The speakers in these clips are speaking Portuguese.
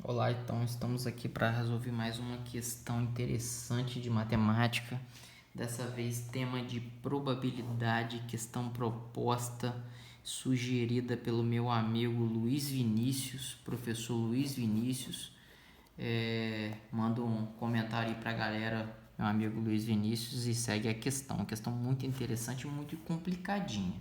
Olá, então estamos aqui para resolver mais uma questão interessante de matemática. Dessa vez, tema de probabilidade, questão proposta, sugerida pelo meu amigo Luiz Vinícius, professor Luiz Vinícius. Manda um comentário aí para a galera, meu amigo Luiz Vinícius, e segue a questão. Uma questão muito interessante e muito complicadinha.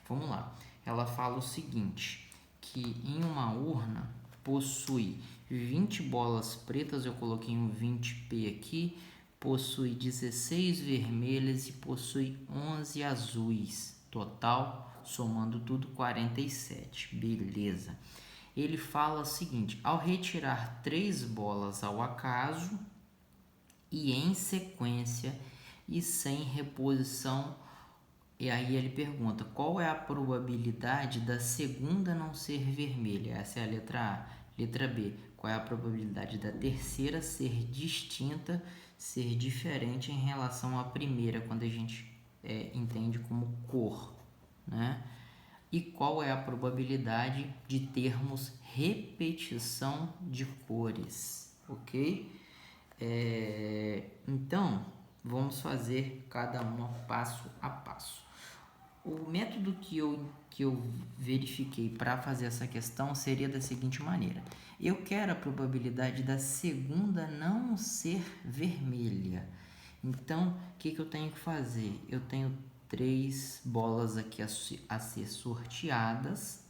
Vamos lá. Ela fala o seguinte, que em uma urna possui 20 bolas pretas, eu coloquei um 20p aqui, possui 16 vermelhas e possui 11 azuis. Total, somando tudo, 47. Beleza. Ele fala o seguinte, ao retirar 3 bolas ao acaso e em sequência e sem reposição. E aí ele pergunta, qual é a probabilidade da segunda não ser vermelha? Essa é a letra A. Letra B, qual é a probabilidade da terceira ser distinta, ser diferente em relação à primeira, quando a gente entende como cor, né? E qual é a probabilidade de termos repetição de cores, ok? Então, vamos fazer cada uma passo a passo. O método que eu verifiquei para fazer essa questão seria da seguinte maneira. Eu quero a probabilidade da segunda não ser vermelha. Então, o que eu tenho que fazer? Eu tenho 3 bolas aqui a ser sorteadas,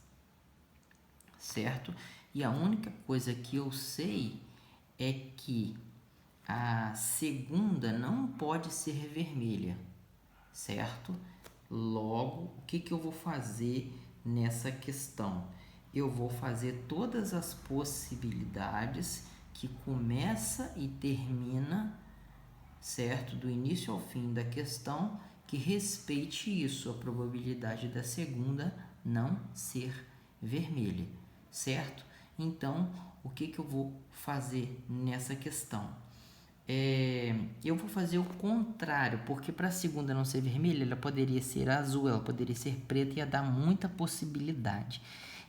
certo? E a única coisa que eu sei é que a segunda não pode ser vermelha, certo? Logo, o que eu vou fazer nessa questão? Eu vou fazer todas as possibilidades que começa e termina, certo? Do início ao fim da questão, que respeite isso, a probabilidade da segunda não ser vermelha, certo? Então, o que eu vou fazer nessa questão? Eu vou fazer o contrário, porque para a segunda não ser vermelha, ela poderia ser azul, ela poderia ser preta, ia dar muita possibilidade.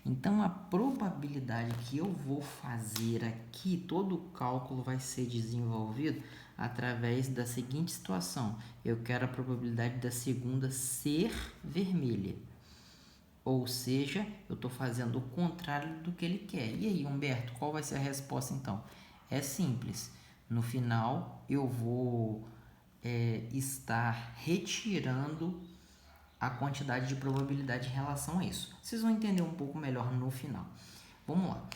Então, a probabilidade que eu vou fazer aqui, todo o cálculo vai ser desenvolvido através da seguinte situação. Eu quero a probabilidade da segunda ser vermelha. Ou seja, eu estou fazendo o contrário do que ele quer. E aí, Humberto, qual vai ser a resposta então? É simples. No final, eu vou estar retirando a quantidade de probabilidade em relação a isso. Vocês vão entender um pouco melhor no final. Vamos lá.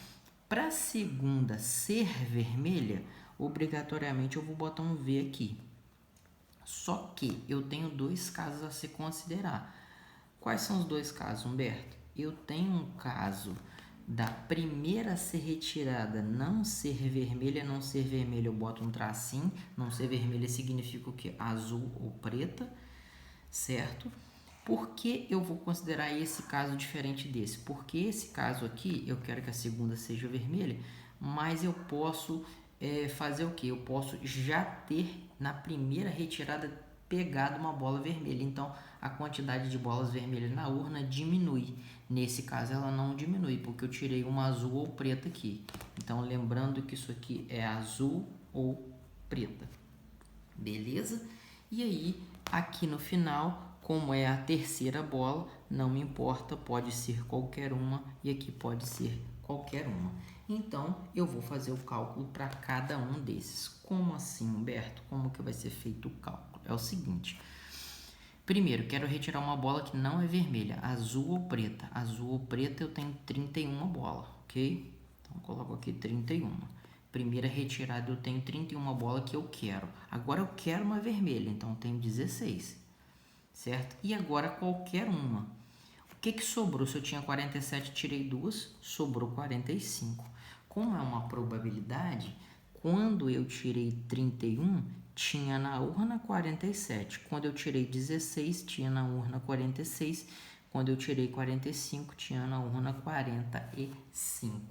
Para a segunda ser vermelha, obrigatoriamente eu vou botar um V aqui. Só que eu tenho 2 casos a se considerar. Quais são os 2 casos, Humberto? Eu tenho um caso da primeira a ser retirada não ser vermelha, eu boto um tracinho, não ser vermelha significa o quê? Azul ou preta, certo? Por que eu vou considerar esse caso diferente desse? Porque esse caso aqui, eu quero que a segunda seja vermelha, mas eu posso fazer o quê? Eu posso já ter na primeira retirada pegado uma bola vermelha. Então, a quantidade de bolas vermelhas na urna diminui. Nesse caso, ela não diminui, porque eu tirei uma azul ou preta aqui. Então, lembrando que isso aqui é azul ou preta. Beleza? E aí, aqui no final, como é a terceira bola, não me importa, pode ser qualquer uma e aqui pode ser qualquer uma. Então, eu vou fazer o cálculo para cada um desses. Como assim, Humberto? Como que vai ser feito o cálculo? É o seguinte. Primeiro, quero retirar uma bola que não é vermelha, azul ou preta. Azul ou preta eu tenho 31 bolas, ok? Então, coloco aqui 31. Primeira retirada eu tenho 31 bolas que eu quero. Agora eu quero uma vermelha, então eu tenho 16, certo? E agora qualquer uma. O que sobrou? Se eu tinha 47, tirei 2, sobrou 45. Como é uma probabilidade, quando eu tirei 31, tinha na urna 47. Quando eu tirei 16, tinha na urna 46. Quando eu tirei 45, tinha na urna 45.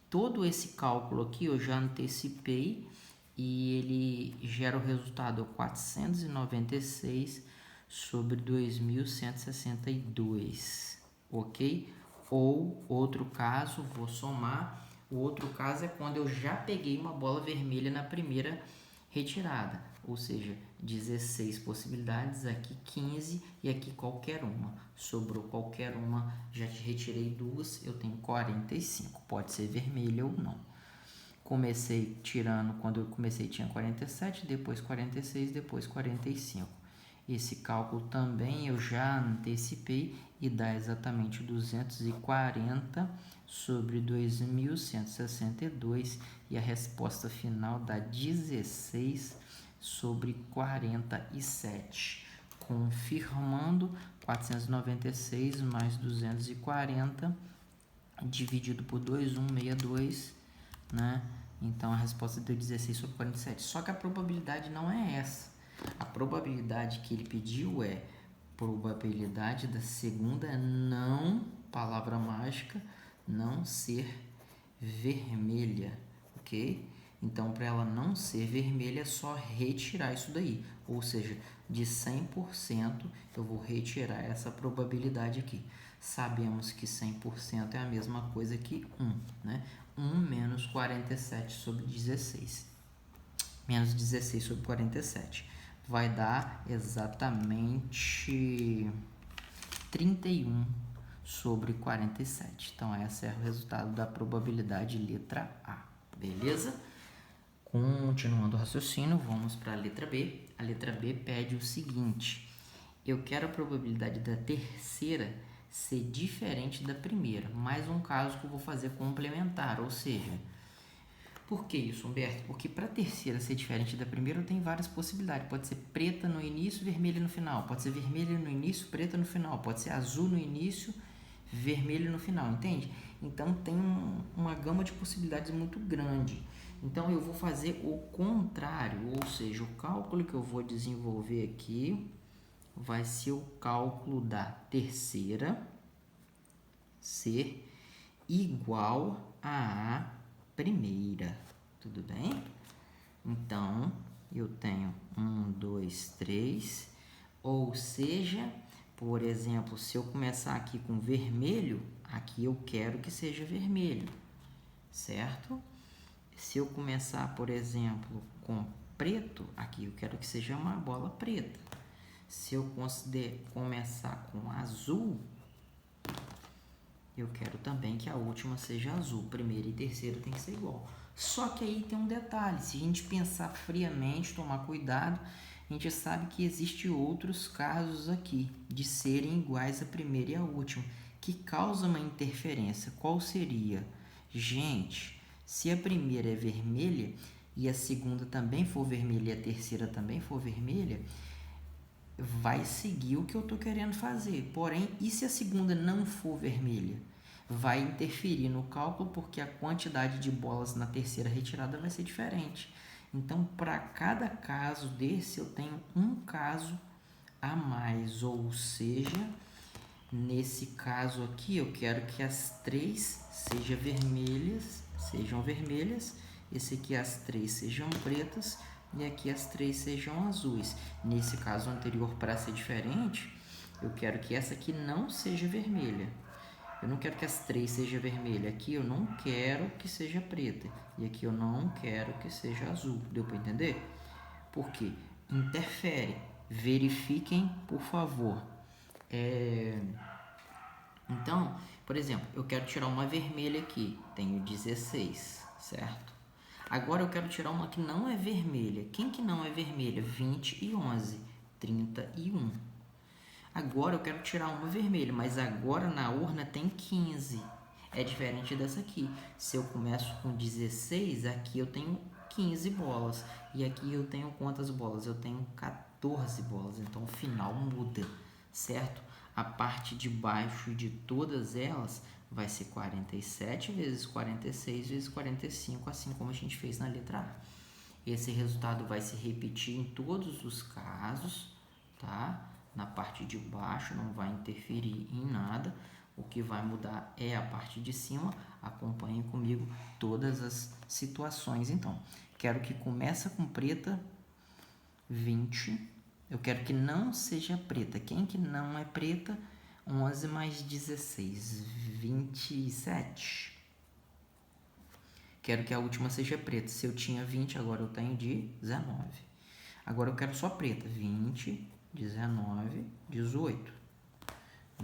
Todo esse cálculo aqui eu já antecipei e ele gera o resultado 496 sobre 2.162, ok? Ou, outro caso, vou somar O outro caso é quando eu já peguei uma bola vermelha na primeira retirada, ou seja, 16 possibilidades, aqui 15 e aqui qualquer uma. Sobrou qualquer uma, já te retirei duas, eu tenho 45. Pode ser vermelha ou não. Comecei tirando, quando eu comecei tinha 47, depois 46, depois 45. Esse cálculo também eu já antecipei e dá exatamente 240 sobre 2.162 e a resposta final dá 16 sobre 47. Confirmando, 496 mais 240 dividido por 2162, né? Então a resposta deu 16 sobre 47. Só que a probabilidade não é essa. A probabilidade que ele pediu é probabilidade da segunda não, palavra mágica, não ser vermelha, ok? Então, para ela não ser vermelha, é só retirar isso daí. Ou seja, de 100%, eu vou retirar essa probabilidade aqui. Sabemos que 100% é a mesma coisa que 1, né? 1 menos 47 sobre 16. Menos 16 sobre 47. Vai dar exatamente 31 sobre 47. Então, esse é o resultado da probabilidade letra A. Beleza? Continuando o raciocínio, vamos para a letra B. A letra B pede o seguinte: eu quero a probabilidade da terceira ser diferente da primeira. Mais um caso que eu vou fazer complementar, ou seja, por que isso, Humberto? Porque para a terceira ser diferente da primeira, eu tenho várias possibilidades. Pode ser preta no início, vermelha no final. Pode ser vermelha no início, preta no final. Pode ser azul no início, vermelho no final, entende? Então, tem uma gama de possibilidades muito grande. Então, eu vou fazer o contrário, ou seja, o cálculo que eu vou desenvolver aqui vai ser o cálculo da terceira ser igual a primeira, tudo bem? Então, eu tenho 1, 2, 3, ou seja, por exemplo, se eu começar aqui com vermelho, aqui eu quero que seja vermelho, certo? Se eu começar, por exemplo, com preto, aqui eu quero que seja uma bola preta. Se eu começar com azul, eu quero também que a última seja azul. Primeira e terceira tem que ser igual. Só que aí tem um detalhe. Se a gente pensar friamente, tomar cuidado, a gente sabe que existem outros casos aqui de serem iguais a primeira e a última, que causa uma interferência. Qual seria? Gente, se a primeira é vermelha e a segunda também for vermelha e a terceira também for vermelha, vai seguir o que eu estou querendo fazer. Porém, e se a segunda não for vermelha? Vai interferir no cálculo porque a quantidade de bolas na terceira retirada vai ser diferente. Então, para cada caso desse, eu tenho um caso a mais. Ou seja, nesse caso aqui, eu quero que as três sejam vermelhas. Esse aqui as três sejam pretas. E aqui as três sejam azuis. Nesse caso anterior, para ser diferente, eu quero que essa aqui não seja vermelha. Eu não quero que as três sejam vermelhas. Aqui eu não quero que seja preta. E aqui eu não quero que seja azul. Deu para entender? Por quê? Interfere. Verifiquem, por favor. Então, por exemplo, eu quero tirar uma vermelha aqui. Tenho 16, certo? Agora eu quero tirar uma que não é vermelha. Quem que não é vermelha? 20 e 11. 31. Agora eu quero tirar uma vermelha, mas agora na urna tem 15. É diferente dessa aqui. Se eu começo com 16, aqui eu tenho 15 bolas. E aqui eu tenho quantas bolas? Eu tenho 14 bolas. Então o final muda, certo? A parte de baixo de todas elas vai ser 47 vezes 46 vezes 45, assim como a gente fez na letra A. Esse resultado vai se repetir em todos os casos, tá? Na parte de baixo não vai interferir em nada. O que vai mudar é a parte de cima. Acompanhem comigo todas as situações. Então, quero que comece com preta, 20. Eu quero que não seja preta. Quem que não é preta? 11 mais 16, 27. quero que a última seja preta. Se eu tinha 20, agora eu tenho 19. Agora eu quero só preta. 20, 19, 18.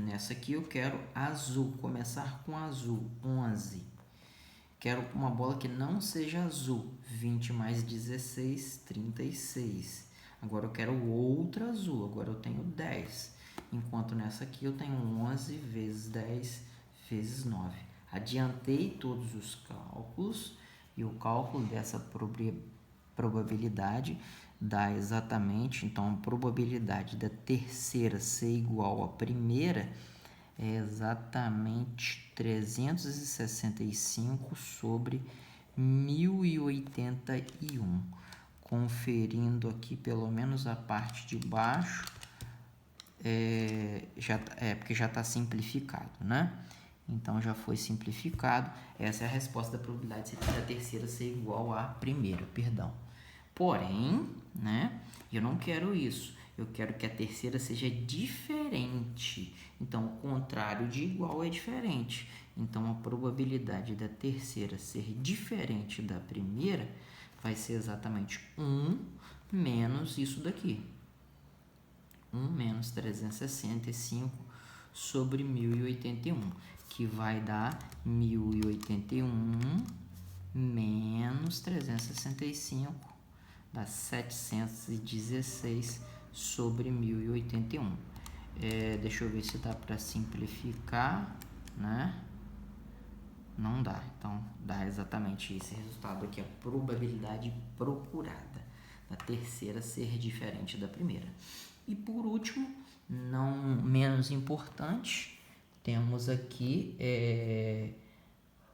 Nessa aqui eu quero azul. Começar com azul. 11. Quero uma bola que não seja azul. 20 mais 16, 36. Agora eu quero outra azul. Agora eu tenho 10. Enquanto nessa aqui eu tenho 11 vezes 10 vezes 9. Adiantei todos os cálculos. E o cálculo dessa probabilidade dá exatamente, então a probabilidade da terceira ser igual à primeira é exatamente 365 sobre 1081. Conferindo aqui pelo menos a parte de baixo, porque já está simplificado, né? Então já foi simplificado. Essa é a resposta da probabilidade da terceira ser igual à primeira, perdão. Porém, né, eu não quero isso. Eu quero que a terceira seja diferente. Então, o contrário de igual é diferente. Então, a probabilidade da terceira ser diferente da primeira vai ser exatamente 1 menos isso daqui. 1 menos 365 sobre 1081, que vai dar 1081 menos 365, dá 716 sobre 1081. Deixa eu ver se dá para simplificar, né? Não dá, então dá exatamente esse resultado aqui, a probabilidade procurada da terceira ser diferente da primeira. E por último, não menos importante, temos aqui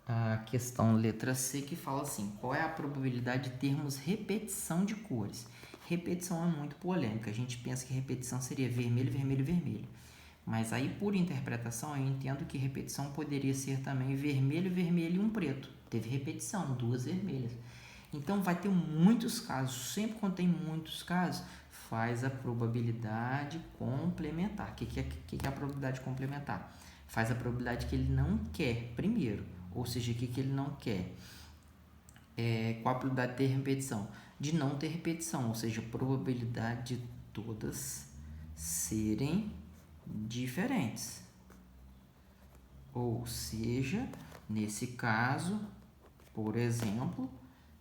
a questão letra C, que fala assim: qual é a probabilidade de termos repetição de cores? Repetição é muito polêmica. A gente pensa que repetição seria vermelho, vermelho, vermelho. Mas aí, por interpretação, eu entendo que repetição poderia ser também vermelho, vermelho e um preto. Teve repetição, 2 vermelhas. Então, vai ter muitos casos. Sempre quando tem muitos casos, faz a probabilidade complementar. O que é a probabilidade complementar? Faz a probabilidade que ele não quer primeiro. Ou seja, o que ele não quer? Qual a probabilidade de ter repetição? De não ter repetição, ou seja, a probabilidade de todas serem diferentes. Ou seja, nesse caso, por exemplo,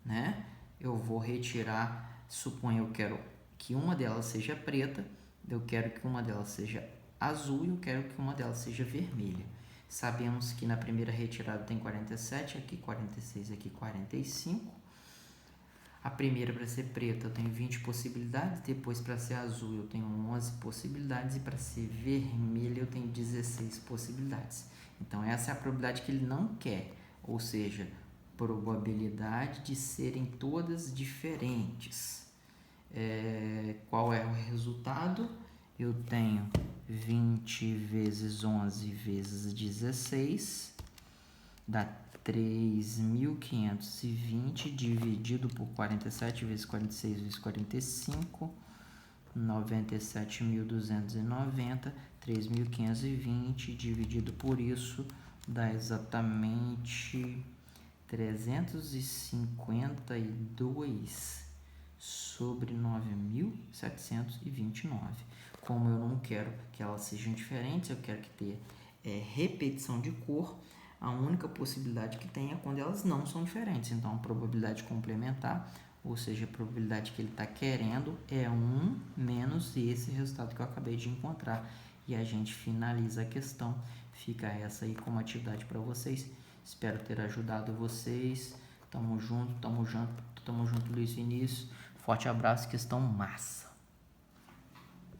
né, eu vou retirar, suponho eu quero que uma delas seja preta, eu quero que uma delas seja azul e eu quero que uma delas seja vermelha. Sabemos que na primeira retirada tem 47, aqui 46, aqui 45. A primeira, para ser preta, eu tenho 20 possibilidades. Depois, para ser azul, eu tenho 11 possibilidades. E para ser vermelha, eu tenho 16 possibilidades. Então, essa é a probabilidade que ele não quer. Ou seja, probabilidade de serem todas diferentes. Qual é o resultado? Eu tenho 20 vezes 11 vezes 16, dá 3.520 dividido por 47 vezes 46 vezes 45, 97.290, 3.520 dividido por isso dá exatamente 352 sobre 9.729. Como eu não quero que elas sejam diferentes, eu quero que tenha repetição de cor, a única possibilidade que tem é quando elas não são diferentes. Então, a probabilidade complementar, ou seja, a probabilidade que ele está querendo é 1 menos esse resultado que eu acabei de encontrar. E a gente finaliza a questão. Fica essa aí como atividade para vocês. Espero ter ajudado vocês. Tamo junto, Luiz Vinícius. Forte abraço, questão massa.